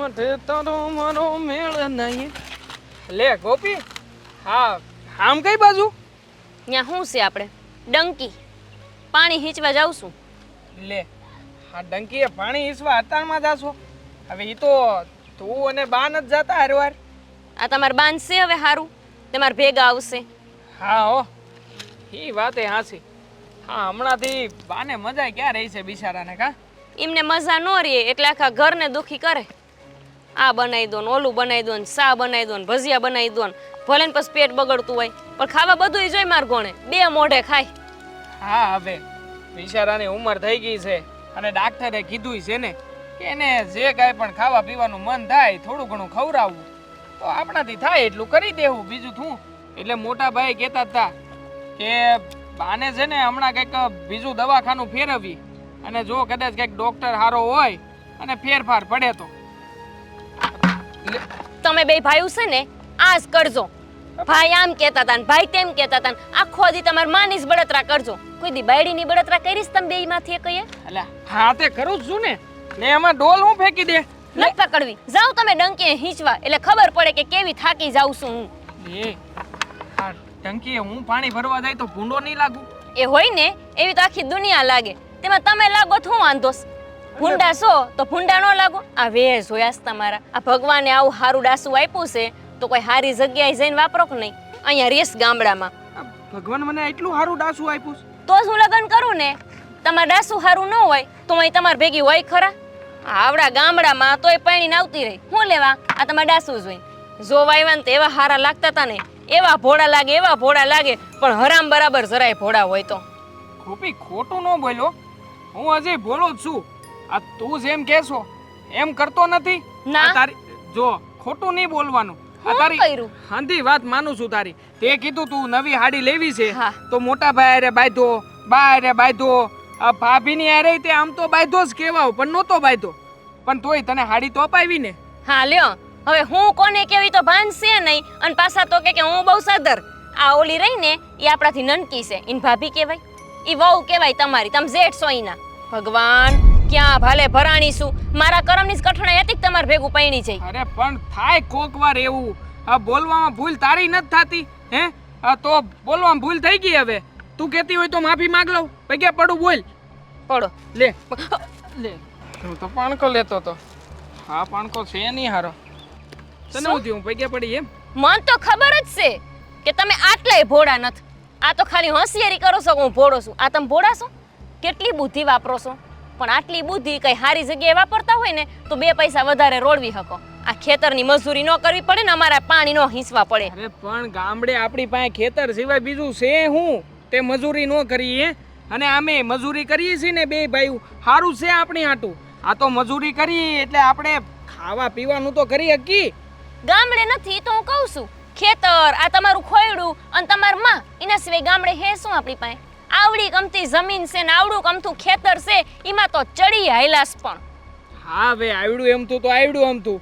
મોઢે તારો મારો મેળ નહીં. લે ગોપી, હા આમ કઈ બાજુ? ત્યાં શું છે આપણે ડંકી પાણી હીચવા જાઉં છું. લે આ ડંકીએ પાણી ઈસવા અતારમાં જાશો? હવે ઈ તો તું અને બા ન જ જાતા હારવાર. આ તમારે બાંધ છે હવે સારું તમારે ભેગા આવશે. હા હો, ઈ વાતે હાસી. હા હમણાંથી બાને મજા ક્યાં રહી છે બિચારાને કા? એમને મજા ન રહે એટલે આખા ઘરને દુખી કરે. આ બનાવી દો ને ઓલું બનાવી દો ને સા બનાવી દો ને ભજીયા બનાવી દો ને ભલે ને પછી પેટ બગડતું હોય પણ ખાવા બધું જોઈ માર ગોણે બે મોઢે ખાય. હા હવે બિચારાની ઉંમર થઈ ગઈ છે અને ડાક્ટરે કીધું છે ને કે એને જે કાંઈ પણ ખાવા પીવાનું મન થાય થોડું ઘણું ખવડાવવું તો આપણાથી થાય એટલું કરી દેવું, બીજું શું. એટલે મોટા ભાઈ કહેતા હતા કે બાને છે ને હમણાં કંઈક બીજું દવાખાનું ફેરવી અને જો કદાચ કંઈક ડોક્ટર સારો હોય અને ફેરફાર પડે તો. તમે બે ભાઈઓ છે ને આ જ કરજો. ભાઈ આમ કહેતા હતા ને ભાઈ તેમ કહેતા હતા ને આખો દી તમારે માની જ બળતરા કરજો. કોઈ દી બાયડીની બળતરા કરીશ તમે બે માંથી કહીએ? અલ્યા હા તે કરું જ છું ને એમાં ડોલ હું ફેંકી દે. ન પકડવી જાવ તમે ડંકીએ હીચવા એટલે ખબર પડે કે કેવી થાકી જાઉં છું હું. એ આ ટંકીએ હું પાણી ભરવા જાય તો ભૂંડો નહીં લાગુ? એ હોય ને એવી તો આખી દુનિયા લાગે તેમાં તમે લાગો તો હું વાંધો છે? ભૂંડા છો તો ભૂંડા ન લાગો. આ વેશ જોયાસ તમારા. આ ભગવાને આવું સારું ડાસું આપ્યું છે તો કોઈ સારી જગ્યાએ જઈને વાપરો કે નહીં? અહીંયા રેસ ગામડામાં ભગવાન મને એટલું સારું ડાસું આપ્યું તો જ હું લગ્ન કરું ને. તમારે ડાસું સારું ન હોય તો અહીં તમારે ભેગી હોય ખરા? આવડા ગામડામાં તોય પૈણીને આવતી રહી હું લેવા આ તમારે ડાસું જોઈ જોવા આવ્યા ને તો એવા હારા લાગતા હતા ને એવા ભોળા લાગે એવા ભોળા લાગે પણ હરામ બરાબર જરાય ભોળા હોય તો. ખોપી ખોટું ન બોલ્યો, હું હજી બોલો જ છું. આ તું જેમ કહેશો એમ કરતો નથી. ના. તારી જો ખોટું નહીં બોલવાનું. હું તારી કર્યું? હાંધી વાત માનું છું તારી. તે કીધું તું નવી હાડી લેવી છે હા. તો મોટા ભાઈ અરે બાંધો, બા અરે બાંધો, આ ભાભીની અરે તે આમ તો બાંધો જ કહેવાય પણ નહોતો બાંધો. પણ તોય તને હાડી તો અપાવી ને. હા લ્યો હવે હું કોને કેવી તો ભાન છે નહીં અને પાછા તો કે હું બહુ સાદર. આ ઓલી રહી ને એ આપણાથી નનકી છે ઈન ભાભી કહેવાય ઈ વહુ કહેવાય તમારી. તમે જેઠ છો ઈના. ભગવાન ક્યાં ભાલે ભરાણી છું. મારા કરમની જ કઠણાઈ હતી કે તમારે ભેગું પૈણી જાય. અરે પણ થાય કોક વાર એવું. આ બોલવામાં ભૂલ તારી નથી થતી હે? આ તો બોલવામાં ભૂલ થઈ ગઈ. હવે તું કહેતી હોય તો માફી માંગ લઉં. પૈકી પડું બોલ. પડો લે લે હું તો પાણકો લેતો તો. હા પાણકો છે નહીં હારો. તને હું થયું પૈકી પડી એમ? મન તો ખબર જ છે કે તમે આટલાય ભોળા નથી. આ તો ખાલી હોશિયારી કરો છો કે હું ભોળો છું. આ તમે ભોળા છો? કેટલી બુદ્ધિ વાપરો છો પણ આટલી બુદ્ધિ કઈ સારી જગ્યાએ વાપરતા હોય ને તો બે પૈસા વધારે રોળવી શકો. આ ખેતરની મજૂરી ન કરવી પડે ને અમારા પાણી ન હીંચવા પડે. અરે પણ ગામડે આપણી પાસે ખેતર સિવાય બીજું છે હું તે મજૂરી ન કરીએ? અને આમે મજૂરી કરીએ છીએ ને બે ભાઈઓ સારું છે આપણી હાટું. આ તો મજૂરી કરી એટલે આપણે ખાવા પીવાનું તો કરી શકીએ. ગામડે નથી તો હું કહું છું ખેતર આ તમારું ખોયડું અને તમાર માં એના સિવાય ગામડે હે શું આપણી પાસે? આવડી કમતી જમીન છે ને આવડું કમતું ખેતર છે એમાં તો ચડી હાયલાસ પણ. હા હવે આવડું એમતું તો આવડું એમતું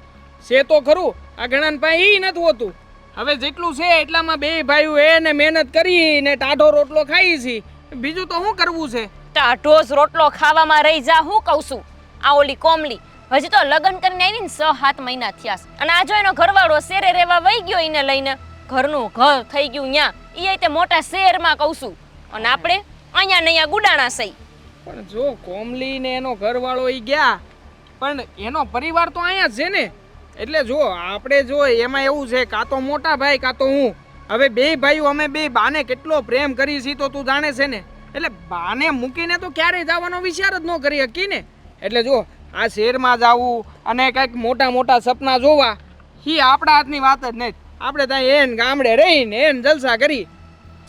છે તો ખરું. આ ઘણાને પાસે ઈ નથી હોતું. હવે જેટલું છે એટલામાં બે ભાઈઓ એને મહેનત કરી ને ટાઢો રોટલો ખાઈ છે. બીજું તો શું કરવું છે? ટાઢો જ રોટલો ખાવામાં રહી જા હું કહું છું. આ ઓલી કોમલી હજી તો લગ્ન કરીને આવી ને 6-7 મહિના થયા છે અને આ જો એનો ઘરવાળો શેરે રહેવા વહી ગયો એને લઈને. ઘરનું ઘર થઈ ગયું ન્યા. ઈ તે મોટા શહેરમાં કહું છું અને આપણે અહીંયા ને અહીંયા ગુડાણા સહી. પણ જો કોમલી ને એનો ઘરવાળો ઈ ગયા પણ એનો પરિવાર તો અહીંયા જ છે ને. એટલે જો આપણે જો એમાં એવું છે કાં તો મોટા ભાઈ કાં તો હું. હવે બે ભાઈઓ અમે બે બાને કેટલો પ્રેમ કરી છે તો તું જાણે છે ને. એટલે બાને મૂકીને તો ક્યારેય જવાનો વિચાર જ ન કરી શકી ને. એટલે જો આ શહેરમાં જવું અને કંઈક મોટા મોટા સપના જોવા એ આપણા હાથની વાત જ નહીં. આપણે ત્યાં એન ગામડે રહીને એન જલસા કરી.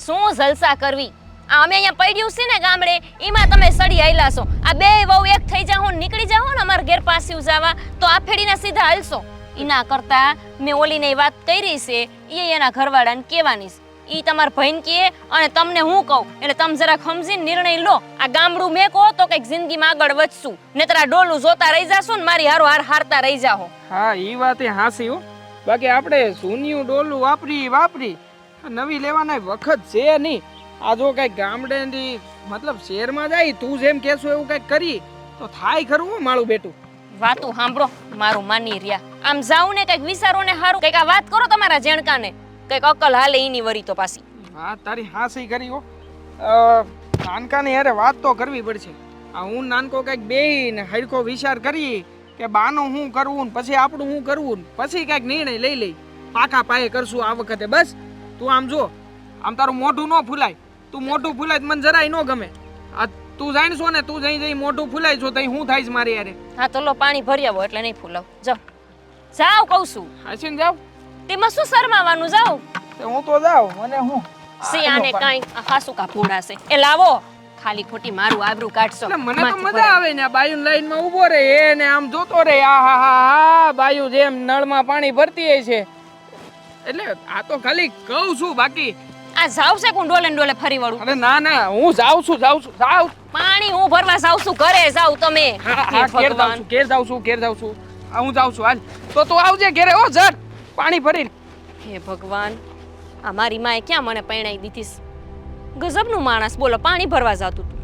શું જલસા કરવી? આ અમે અહીંયા પડ્યું છે ને ગામડે એમાં તમે સડી આયલા છો. આ બે વહુ એક થઈ જાઓ ને નીકળી જાઓ ને અમારા ઘેર પાછું જવા તો આ ફેડીના સીધા હાલશો. એના કરતા મેં ઓલીને વાત કરી છે એ એના ઘરવાળાને કહેવાની છે. ઈ તમાર ભાઈને કહે અને તમને હું કહું એટલે તમે જરાક સમજીને નિર્ણય લો. આ ગામડું મેં કહો તો કંઈક જિંદગીમાં આગળ વધશું નહીતર આ ડોલું જોતા રહી જાશો ને મારી હારો હારતા રહી જાઓ. હા એ વાત એ હાસી હો. બાકી આપણે સૂન્યું ડોલું વાપરી નવી લેવાના વખત છે નહીં. આ જો કઈક ગામડેથી મતલબ શહેરમાં જાય તું જેમ કહેશો એવું કઈક કરી તો થાય ખરું હો મારું બેટું. વાતું સાંભળો, મારું માની રહ્યા. આમ જાઉં ને કંઈક વિચારો ને હારું, કંઈક આ વાત કરો તમારા જેણકાને, કંઈક અકલ હાલે ઈની વરી તો પાછી. હા તારી હાસી કરી હો. નાનકાની યારે વાત તો કરવી પડશે. આ હું નાનકો કંઈક બેહીને હરખો વિચાર કરી કે બાનું શું કરવું ને પછી આપણું શું કરવું ને પછી કંઈક નિર્ણય લઈ લઈ. પાકા પાયે કરશું આ વખતે. બસ તું આમ જો, આમ તારું મોઢું ન ફૂલાય. તું મોઢું ફૂલાય તો મને જરાય ન ગમે. આ તું જાણશો ને, તું જઈ જઈ મોઢું ફૂલાય છો તઈ હું થાય મારી યારે. હા તો લો પાણી ભરી આવો એટલે નહીં ફૂલાવ. જાઓ જાઓ કહું છું. હાસીને જાવ. તેમાં શું શરમાવાનું, જાઓ. હું તો જાઉં. મને હું સિયાને કાંઈ હાસુકા ભૂડા છે એ લાવો. ખાલી ખોટી મારું આબરૂ કાઢશો. એટલે મને તો મજા આવે ને, આ બાયુ લાઈન માં ઊભો રહે એને આમ જોતો રહે. આ હા હા હા, બાયુ જેમ નળમાં પાણી ભરતી હોય છે. એટલે આ તો ખાલી કહું છું, બાકી આ જાવ છે કોણ ડોલે ને ડોલે ફરી વળું. અરે ના ના, હું જાઉં છું જાઉં. પાણી હું ભરવા જાવ છું, ઘરે જાવ તમે. હા હે ઘેર ભગવાન. જાઉં છું. હા હું જાઉં છું. હાલ તો તું આવજે ઘેરે હો. જટ પાણી ભરી. હે ભગવાન, આ મારી માએ ક્યાં મને પરણાઈ દીધીસ. ગજબનું માણસ, બોલો પાણી ભરવા જાતું તું.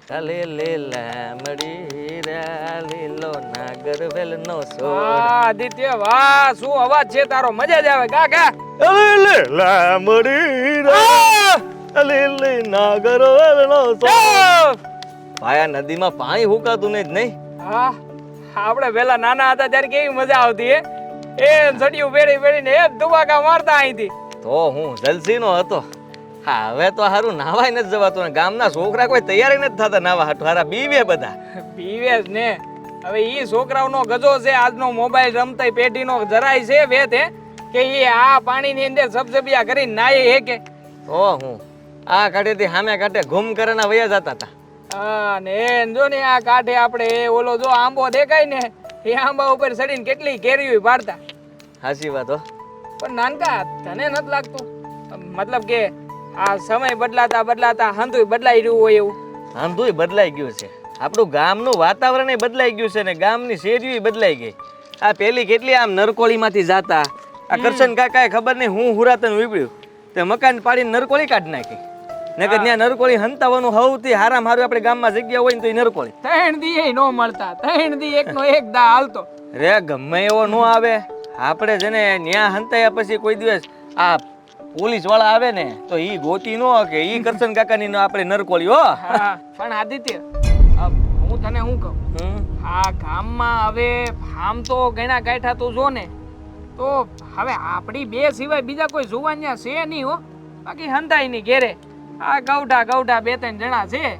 કાલે લે લામડી રા લીલો નાગર વેલનો સોડ. વાહ આદિત્ય, વાહ શું અવાજ છે તારો. મજા જ આવે. ગા ગા. અલે લે લામડી રા અલે લે નાગર વેલનો સોડ. ભાયા નદીમાં પાણી હુકાતું નહીં. હા આપણે પેલા નાના હતા ત્યારે કેવી મજા આવતી હે. એ સડિયું વેડી વેડીને એક ધુવાકા મારતા અહીંથી. તો હું જલસીનો હતો. હા હવે તો હારું નાવાય નથી જવાતું ને ગામના છોકરા કોઈ તૈયારી નથી થતા નાવા હાટુ. હારા બીવે બધા. પીવે જ ને. હવે ઈ છોકરાઓનો ગજો છે આજનો. મોબાઈલ રમતા પેઢીનો જરાય છે વેત હે કે ઈ આ પાણીની અંદર સબસબિયા કરીને નાય હે કે. તો હું આ કાઢેથી સામે કાઢે ઘૂમ કરે ના વયા જતા હતા. હા ને જો ને આ કાંઠે આપણે ઓલો જો આંબો દેખાય ને, એ આંબા ઉપર ચડીને કેટલી કેરીઓ પાડતા. હાચી વાત હો. પણ નાનકા તને નથી લાગતું મતલબ કે આ સમય બદલાતા હંધુય બદલાઈ રહ્યું હોય એવું? આંધુય બદલાઈ ગયું છે. આપણું ગામનું વાતાવરણ બદલાઈ ગયું છે ને ગામની શેરીઓ બદલાઈ ગઈ. આ પેલી કેટલી આમ નરકોળીમાંથી જાતા. આ કરશન કાકાએ ખબર નહીં હું હુરાતન વીપડ્યું તે મકાન પાડીને નરકોળી કાઢી નાખી. નકર ત્યાં નરકોળી હંતાવાનું હવથી હારામ હારું આપણે ગામમાં જગ્યા હોય ને તો એ નરકોળી 3 દી નો મળતા. 3 દી એકનો એક દા હાલતો રે. ગમે એવો નો આવે આપણે જેને ન્યા હંતાયા પછી કોઈ દિવસ આ પોલીસ વાળા આવે ને તો ઈ ગોતી નો કે ઈ કરશન કાકાની નો આપણે નરકોળી હો. હા પણ આદિત્ય, હું તને શું કહું, આ ગામમાં હવે આમ તો ઘણા ગાંઠા તું જો ને તો હવે આપણી બે સિવાય બીજા કોઈ જુવાનિયા છે નહીં હો. બાકી હંતાઈ ની ઘેરે આ ગૌઢા 2-3 જણા છે.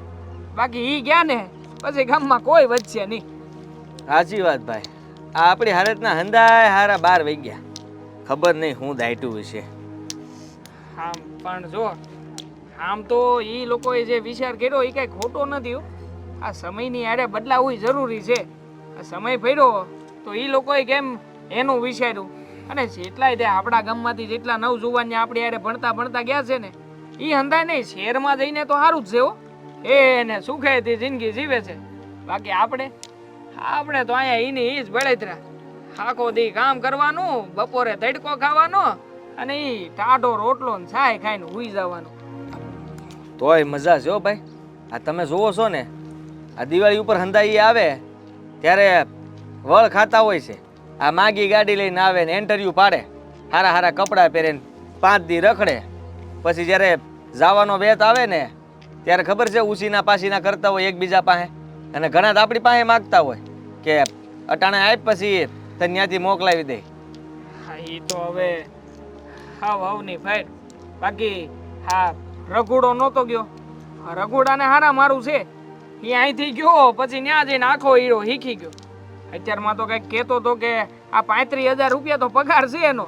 બાકી ઈ ગયા ને પછી ગામમાં કોઈ વધશે નહીં. સાચી વાત ભાઈ. આ આપણી હાલતના હંદાય હારા 12 વાગ્યા. ખબર નહીં હું દાયટું હશે. આમ પણ જો આમ તો ઈ લોકોએ જે વિચાર કર્યો એ કઈ ખોટો નથી હો. આ સમયની આડે બદલાવું જરૂરી છે. આ સમય ફર્યો તો ઈ લોકોએ કેમ એનું વિચાર્યું. અને જેટલાય તે આપણા ગામમાંથી જેટલા નવજુવાન આપણી આડે ભણતા ગયા છે ને ઈ હંધાય નહીં. શહેરમાં જઈને તો સારું જ છે હો. એને સુખેથી જિંદગી જીવે છે. બાકી આપણે તો અહીંયા ઈની ઈ જ બળતરા. આખો દી કામ કરવાનું, બપોરે તડકો ખાવાનો અને ઈ ટાઢો રોટલો ને છાય ખાઈને હુઈ જવાનું. તોય મજા છે હો ભાઈ. આ તમે જોવો છો ને આ દિવાળી ઉપર હંદાઈ આવે ત્યારે વળ ખાતા હોય છે. આ માગી ગાડી લઈને આવે ને ઇન્ટરવ્યુ પાડે, હારા કપડાં પહેરે 5 દી રખડે. પછી જ્યારે જવાનો વેત આવે ને ત્યારે ખબર છે ઉસીના પાસીના કરતા હોય એકબીજા પાસે. અને ઘણા તો આપણી પાસે માગતા હોય કે અટાણે આપ પછી તને ત્યાંથી મોકલાવી દે. હા ઈ તો હવે હાવની ફાઈટ. બાકી હા રઘુડો નહોતો ગયો. રઘુડાને હારા મારું છે. એ અહીંથી ગયો પછી ત્યાં જઈને આખો હીરો શીખી ગયો. અત્યારમાં તો કંઈક કહેતો હતો કે આ 35,000 રૂપિયા તો પગાર છે એનો.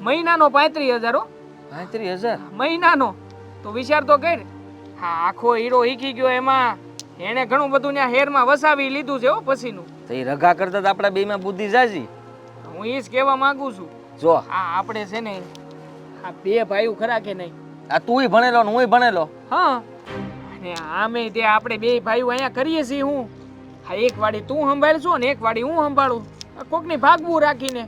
મહિનાનો 35,000 હો. 35,000 મહિનાનો. તો વિચાર તો કર. હા આખો હીરો શીખી ગયો. એમાં એને ઘણું બધું ત્યાં હેરમાં વસાવી લીધું છે હો પછીનું. તો એ રઘા કરતા આપણા બેમાં બુદ્ધિ જાજી. હું એ જ કહેવા માંગુ છું. જો આ આપણે છે ને આ 2 ભાઈઓ ખરા કે નહીં? આ તુંય ભણેલો ને હુંય ભણેલો. હા અને આમે તે આપણે 2 ભાઈઓ અહીંયા કરીએ છીએ. હું હા એક વાડી તું સંભાળશો ને એક વાડી હું સંભાળું. કોકની ભાગવું રાખીને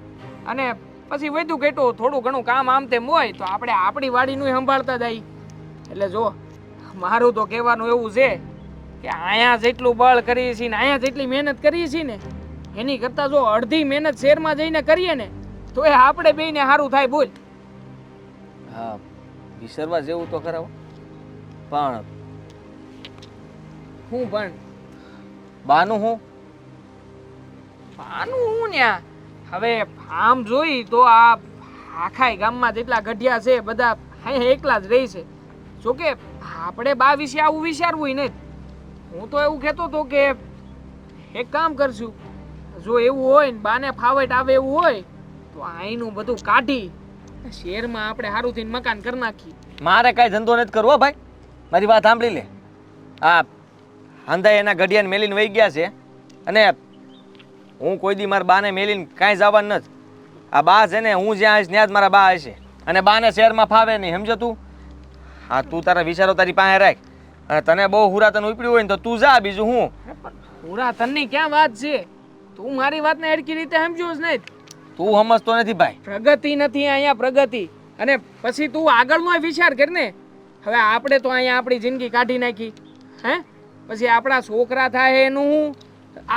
અને પછી વધુ કેટલું થોડું ઘણું કામ આમ તેમ હોય તો આપણે આપણી વાડીનું સંભાળતા જાય. એટલે જો મારું તો કહેવાનું એવું છે કે અહીંયા જેટલું બળ કરીએ છીએ ને અહીંયા જેટલી મહેનત કરીએ છીએ ને એની કરતાં જો અડધી મહેનત શહેરમાં જઈને કરીએ ને તો એ આપણે બેયને સારું થાય. બોલ. હા, વિસરવા જેવું તો ખરા હો. પણ હું પણ બાનું હું પાનું હું ન્યા હવે આમ જોઈ તો આ આખાય ગામમાં જેટલા ગઢિયા છે બધા અહીંયા એકલા જ રહી છે. જોકે આપણે બા વિશે આવું વિચારવું નહીં. હું તો એવું કહેતો હતો કે એક કામ કરશું, જો એવું હોય ને બાને ફાવટ આવે એવું હોય તો અહીંનું બધું કાઢી શહેરમાં આપણે સારું થઈને મકાન કરી નાખીએ. મારે કાંઈ ધંધો નથી કરવો ભાઈ. મારી વાત સાંભળી લે. આ હંધાઈ એના ઘડિયાને મેલીને વહી ગયા છે અને હું કોઈ દી મારા બાને મેલીને કાંઈ જવાનું નથી. આ બા છે ને હું જ્યાં આવીશ ત્યાં જ મારા બા હશે અને બાને શહેરમાં ફાવે નહીં, સમજો તું? હા, તું તારા વિચારો તારી પાસે રાખ અને તને બહુ હુરાતન ઉપડ્યું હોય ને તો તું જા, બીજું હું. પૂરા તનની ક્યાં વાત છે? તું મારી વાતને હરખી રીતે સમજ્યો જ નહીં. તું સમજતો નથી ભાઈ. પ્રગતિ નથી અહીંયા પ્રગતિ. અને પછી તું આગળનો વિચાર કર ને. હવે આપણે તો અહીંયા આપણી જિંદગી કાઢી નાખી, હે? પછી આપણા છોકરા થાય એનું હું?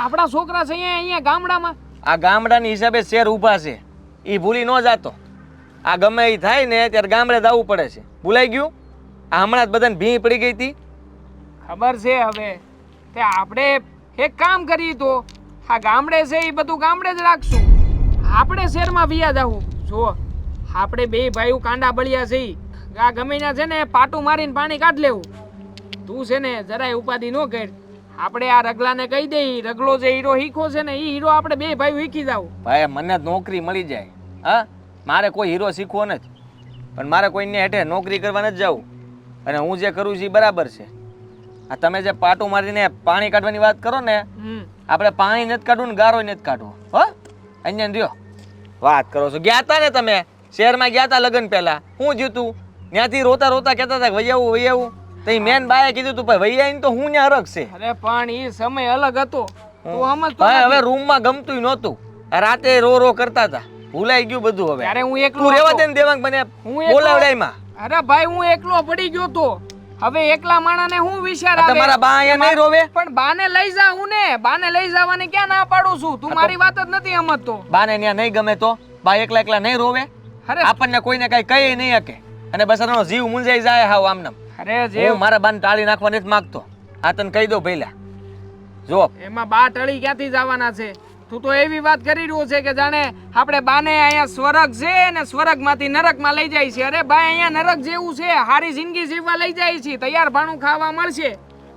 આપણા છોકરા છે અહીંયા ગામડામાં. આ ગામડાની હિસાબે શહેર ઊભા છે, એ ભૂલી ન જાતો. આ ગમે એ થાય ને ત્યારે ગામડે જવું પડે છે. ભૂલાઈ ગયું? આ હમણાં જ બધાને ભીં પડી ગઈ હતી. ખબર છે. હવે તે આપણે એક કામ કરીએ તો આ ગામડે છે એ બધું ગામડે જ રાખશું. આપણે શહેરમાં વિયા જાવું. જો આપણે બે ભાઈઓ કાંડા બળિયા છે આ ગમે ના છે ને પાટું મારીને પાણી કાઢ લેવું. તું છે ને જરાય ઉપાધિ ન કર. આપણે આ રગલાને કહી દઈ, રગલો જે હીરો શીખો છે ને એ હીરો આપણે બે ભાઈઓ શીખી જાવ. ભાઈ મને નોકરી મળી જાય. હા, મારે કોઈ હીરો શીખવો નથી, પણ મારે કોઈને હેઠે નોકરી કરવા નથી જવું. અને હું જે કરું છું એ બરાબર છે. આ તમે જે પાટું મારીને પાણી કાઢવાની વાત કરો ને, આપણે પાણી નથી કાઢવું ને ગારો નથી કાઢવો. હો, અહીંયા રહ્યો વાત કરો છો. ગયા તા ને તમે શહેરમાં, ગયા તા લગ્ન પહેલા, હું જીતું ત્યાંથી રોતા રોતા કહેતા હતા વૈયાવું વૈયાવું. તો એ મેન બાએ કીધું તું ભાઈ વૈયાઈને તો હું ત્યાં અરગ છે. અરે પણ એ સમય અલગ હતો. તું સમજતો ભાઈ નથી. હવે રૂમમાં ગમતું નહોતું, રાતે રો રો કરતા હતા. ભૂલાઈ ગયું બધું. હવે ત્યારે હું એકલો તું રેવા હતો. દે ને દેવાંગ મને હું એકલો- બોલાવડાયમાં. અરે ભાઈ હું એકલો પડી ગયો તો. હવે એકલા માણાને હું વિચાર આ આવે? તમારા બા અહીંયા નહીં રોવે? પણ બાને લઈ જાઉં ને. બાને લઈ જવાની ક્યાં ના પાડું છું? તું મારી વાત જ નથી સમજતો. બાને ત્યાં નહીં ગમે તો બા એકલા એકલા નહીં રોવે? અરે આપણને કોઈને કઈ કહી નહીં શકે અને બસ એનો જીવ મૂંઝાઈ જાય. હાવ આમને અરે જે હું મારા બાને ટાળી નાખવા નથી માંગતો. આ તને કહી દો પહેલા. જો એમાં બા ટળી ક્યાંથી જવાના છે? તું તો એવી વાત કરી રહ્યો છે કે જાણે આપણે બાને અહીંયા સ્વર્ગ છે ને સ્વર્ગમાંથી નરકમાં લઈ જાય છે. અરે ભાઈ અહીંયા નરક જેવું છે. સારી જિંદગી જીવવા લઈ જાય છે, તૈયાર ભાણું ખાવા મળશે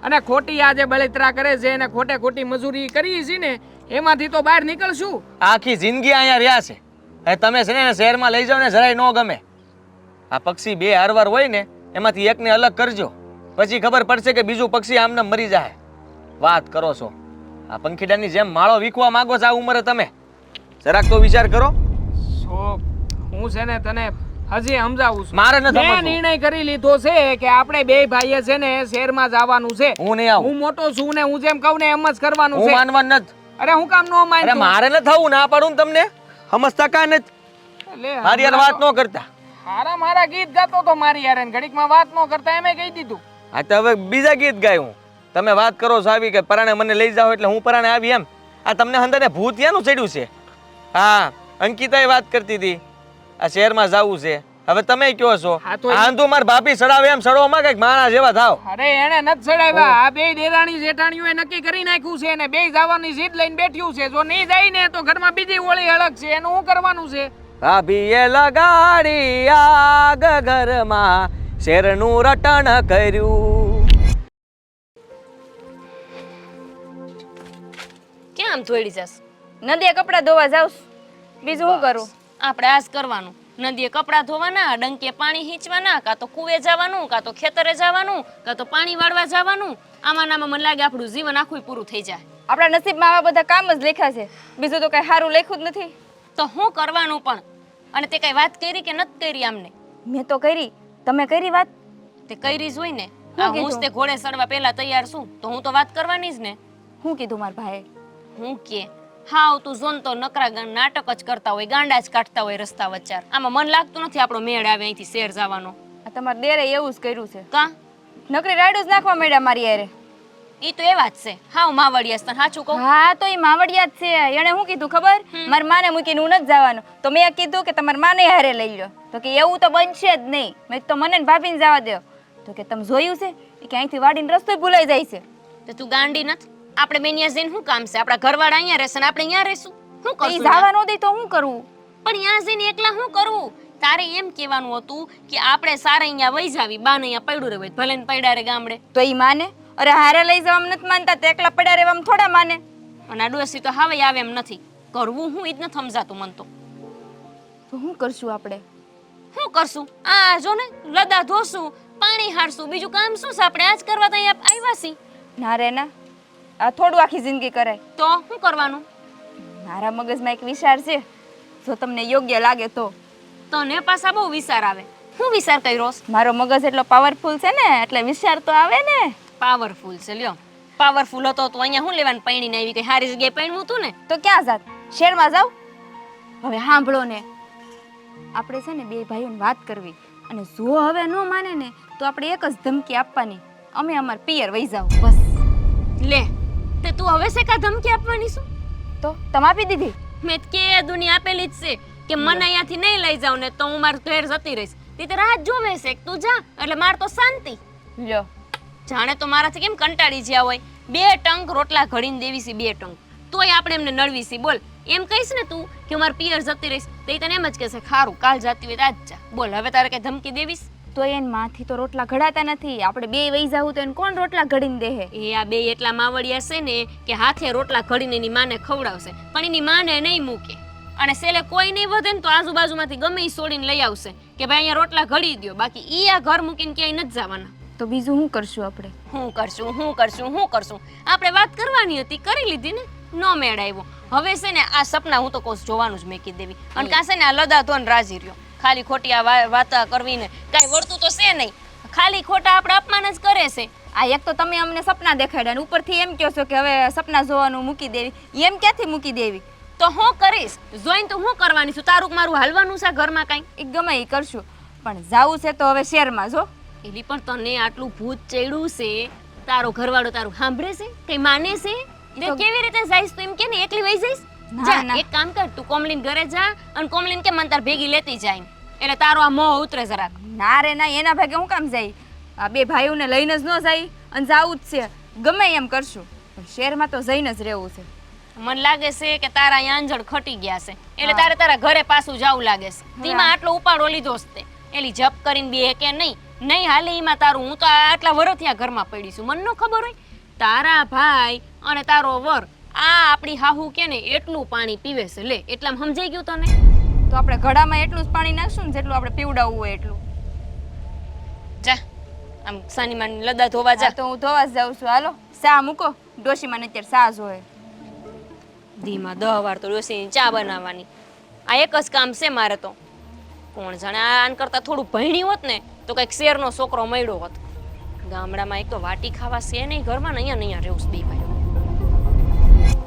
અને ખોટી આ જે બળતરા કરે છે અને ખોટે ખોટી મજૂરી કરીએ છીએ ને એમાંથી તો બહાર નીકળશું. આખી જિંદગી અહીંયા રહ્યા છે. હવે તમે છે ને શહેરમાં લઈ જાઓ ને જરાય ન ગમે. આ પક્ષી બે હારવાર હોય ને એમાંથી એકને અલગ કરજો, પછી ખબર પડશે કે બીજું પક્ષી આમને મરી જાય. વાત કરો છો. આ પંખીડાની જેમ માળો વીખવા માંગો છો આ ઉંમરે તમે? જરાક તો વિચાર કરો. હું છે ને તને હજી સમજાવું છું. મારે નથી મેં સમજવું. નિર્ણય કરી લીધો છે કે આપણે બે ભાઈએ છે ને શહેરમાં જવાનું છે. હું નહીં આવું. હું મોટો છું ને હું જેમ કહું ને એમ જ કરવાનું હું છે. માનવાનું નથી. અરે હું કામ નો અરે માનતું? મારે ન થવું, ના પાડું ને તમને. સમજતા કા નથી? લે, મારી યાર વાત ન કરતા. મારા ગીત ગાતો તો મારી યાર ઘડીકમાં વાત ન કરતા એમે કહી દીધું. હા તો હવે બીજા ગીત ગાય હું. તમે વાત કરો છો આવી કે પરાણે મને લઈ જાઓ એટલે હું પરાણે આવી એમ. આ તમને અંદર ભૂત ક્યાંનું ચડ્યું છે? હા, અંકિતાએ વાત કરતી હતી આ શહેરમાં જવું છે. હવે તમે કયો છો? હા તો આંધુ માર ભાભી સડાવે એમ સડવામાં કઈક માણા જેવા થાવ. અરે એને નથી ચડાવ્યા. આ બે દેરાણી જેઠાણીઓએ નક્કી કરી નાખ્યું છે અને બે જવાની જીદ લઈને બેઠ્યું છે. જો નહીં જાય ને તો ઘરમાં બીજી ઓળી હળક છે. એનું શું કરવાનું છે? ભાભીએ લગાડી આગ ઘરમાં શેરનું રટણ કર્યું. ક્યાં આમ થોડી જશ? નદીએ કપડાં ધોવા જાઉં છું. બીજું શું કરું? આપણે આ જ કરવાનું. નદીએ કપડાં ધોવાના, ડંકીએ પાણી હીંચવાના, કાં તો કૂવે જવાનું, કાં તો ખેતરે જવાનું, કાં તો પાણી વાળવા જવાનું. આમાં મને લાગે આપણું જીવન આખું પૂરું થઈ જાય. આપણા નસીબમાં આવા બધા કામ જ લખ્યા છે. બીજું તો કઈ સારું લખ્યું જ નથી. તો શું કરવાનું પણ? અને તે કઈ વાત કરી કે નથી કરી? આમને મેં તો કરી. તમે કરી વાત? તે કરી જ હોય ને. શું આ કીધું? હું જ તે ઘોડે સડવા પહેલા તૈયાર છું તો હું તો વાત કરવાની જ ને. શું કીધું મારા ભાઈએ? હું કે હાવ તું જોન તો નકરા નાટક જ કરતા હોય, ગાંડા જ કાઢતા હોય રસ્તા વચ્ચાર. આમાં મન લાગતું નથી આપણો મેળ આવે અહીંથી શેર જવાનો. આ તમારા દેરે એવું જ કર્યું છે. કા નકરી રાયડું જ નાખવા માંડ્યા મારી યારે. ઈ તો એવા જ છે હાવ માવડિયા તને સાચું કહું હા તો એ માવડિયા જ છે. એણે શું કીધું ખબર? મારી માને મૂકીને હું નથી જવાનું. તો મેં કીધું કે તમારી માને હારે લઈ લો. તો કે એવું તો બનશે જ નહીં. મેં તો મને ને ભાભીને જવા દો. તો કે તમે જોયું છે કે અહીંથી વાડીને રસ્તો ભૂલાઈ જાય છે. તો તું ગાંડી નથી આપણે બેનિયા જઈને શું કામ છે આપણા ઘરવાળા અહીંયા રહેશે ને આપણે અહીંયા રહીશું શું એ કરશું જવા ન દે તો શું કરવું? પણ અહીંયા જઈને એકલા શું કરવું તારે એમ કહેવાનું હતું કે આપણે સારા અહીંયા વહી જાવી બાને અહીંયા પડ્યું રહેવું ભલે ને પડ્યા રે ગામડે તો એ માને? અરે હારે લઈ જવામાં નથી માનતા તો એકલા પડ્યા રહેવામાં થોડા માને. અને આ ડોસી તો હવે આવે એમ નથી કરવું હું ઈ જ નથી સમજાતું મન તો તો શું કરશું આપણે? શું કરશું આ જો ને લદા ધોશું પાણી હારશું બીજું કામ શું છે આપણે આજ કરવા તો અહીંયા આવ્યા છીએ ના રે ના, આ થોડું આખી જિંદગી કરાય. તો શું કરવાનું મારા મગજમાં એક વિચાર છે, જો તમને યોગ્ય લાગે તો. તને પાછા બહુ વિચાર આવે હું વિચાર કર્યો મારો મગજ એટલો પાવરફુલ છે ને એટલે વિચાર તો આવે ને. પાવરફુલ છે લ્યો પાવરફુલ હતો તો અહીંયા શું લેવાનું પૈણીને આવી કઈ સારી જગ્યાએ પૈણવું હતું ને તો ક્યાં જાત? શહેરમાં જાવ? હવે સાંભળો ને, આપણે છે ને બે ભાઈઓને વાત કરવી અને જો હવે ન માને ને તો આપણે એક જ ધમકી આપવાની, અમે અમાર પિયર વહી જાવ બસ. લે તે તું હવે છે કા ધમકી આપવાની શું તો તમે આપી દીધી? મેં કે દુનિયા આપેલી જ છે કે મને અહીંયાથી નહીં લઈ જાવ ને તો હું મારા ઘેર જતી રહીશ તે રાત જોવે છે કે તું જા એટલે માર તો શાંતિ લ્યો જાણે તો મારાથી કેમ કંટાળી જ્યા હોય બે ટંક રોટલા ઘડીને દેવી છે બે ટંક તોય આપણે એમને નળવી છે બોલ એમ કહીશ ને તું કે હું મારા પિયર જતી રહીશ તો તને એમ જ કહેશે ખારું કાલ જાતી હોય તો આજ જા બોલ હવે તારે કઈ ધમકી દેવીશ તો એને માથી તો રોટલા ઘડાતા નથી, આપણે બે વહી જાવું તો એને કોણ રોટલા ઘડીને દેહે? એ આ બે એટલા માવડિયા છે ને કે હાથે રોટલા ઘડીને એની માને ખવડાવશે પણ એની માને નહીં મૂકે અને સેલે કોઈ નહીં વધે ને તો આજુબાજુમાંથી ગમે ઈ છોડીને લઈ આવશે કે ભાઈ અહીંયા રોટલા ઘડી દ્યો બાકી ઈ આ ઘર મૂકીને ક્યાંય નથી જવાના. તો બીજું શું કરશું આપણે? શું કરશું આપણે વાત કરવાની હતી કરી લીધી ને નો મેળ આવ્યો હવે છે ને આ સપના હું તો કોસ જોવાનું જ મેકી દેવી અને કાસે ને આ લદા ધોન રાજી રહ્યો ખાલી ખોટી આ વાતા કરવીને કાંઈ વળતું તો છે નહીં ખાલી ખોટા આપણે અપમાન જ કરે છે. આ એક તો તમે અમને સપના દેખાડ્યા અને ઉપરથી એમ કહો છો કે હવે સપના જોવાનું મૂકી દેવી. એમ ક્યાંથી મૂકી દેવી? તો હું કરીશ જોઈને તો હું કરવાની છું તારું મારું હાલવાનું છે ઘરમાં કાંઈ એ ગમે એ કરશું પણ જાવું છે તો હવે શહેરમાં જો. એલી પણ તને આટલું ભૂત ચડ્યું છે તારો ઘરવાળો તારું સાંભળે છે કઈ માને છે તે કેવી રીતે જઈશ તું એમ કે ને એકલી વહી જઈશ જા એક કામ કર તું કોમલીન ઘરે જા અને કોમલીન કે મને તાર ભેગી લેતી જાય એટલે તારો આ મોહ ઉતરે જરાક. ના રે ના, એના ભાગે હું કામ જાય? આ બે ભાઈઓને લઈને જ ન જાય અને જાવું જ છે ગમે એમ કરશું પણ શહેરમાં તો જઈને જ રહેવું છે. મને લાગે છે કે તારા અહીંયા અંજળ ખટી ગયા છે એટલે તારે તારા ઘરે પાછું જાવું લાગે છે તેમાં આટલો ઉપાડો લીધો છે એલી જપ કરીને બે કે નહીં હાલે એમાં તારું હું તો આટલા વર્ષથી આ ઘરમાં પડી છું મને ન ખબર હોય તારા ભાઈ અને તારો વર આ આપણી હાહુ કે ને એટલું પાણી પીવે છે લે એટલામાં સમજાઈ ગયું તને તો આપણે ઘડામાં એટલું જ પાણી નાખશું ને જેટલું આપણે પીવડાવવું હોય એટલું. જા આમ સાનીમાં લદા ધોવા જા તો હું ધોવા જ જાઉં છું. હાલો ચા મૂકો, ડોશીમાં અત્યારે ચા જોઈએ. ધીમા 10 વાર તો ડોસીની ચા બનાવવાની આ એક જ કામ છે મારે તો કોણ જાણે આન કરતા થોડું ભણી હોત ને તો કંઈક શેરનો છોકરો મળ્યો હોત ગામડામાં એક તો વાટી ખાવા છે નહીં ઘરમાં ને અહીંયા રહેવું બે ભાઈ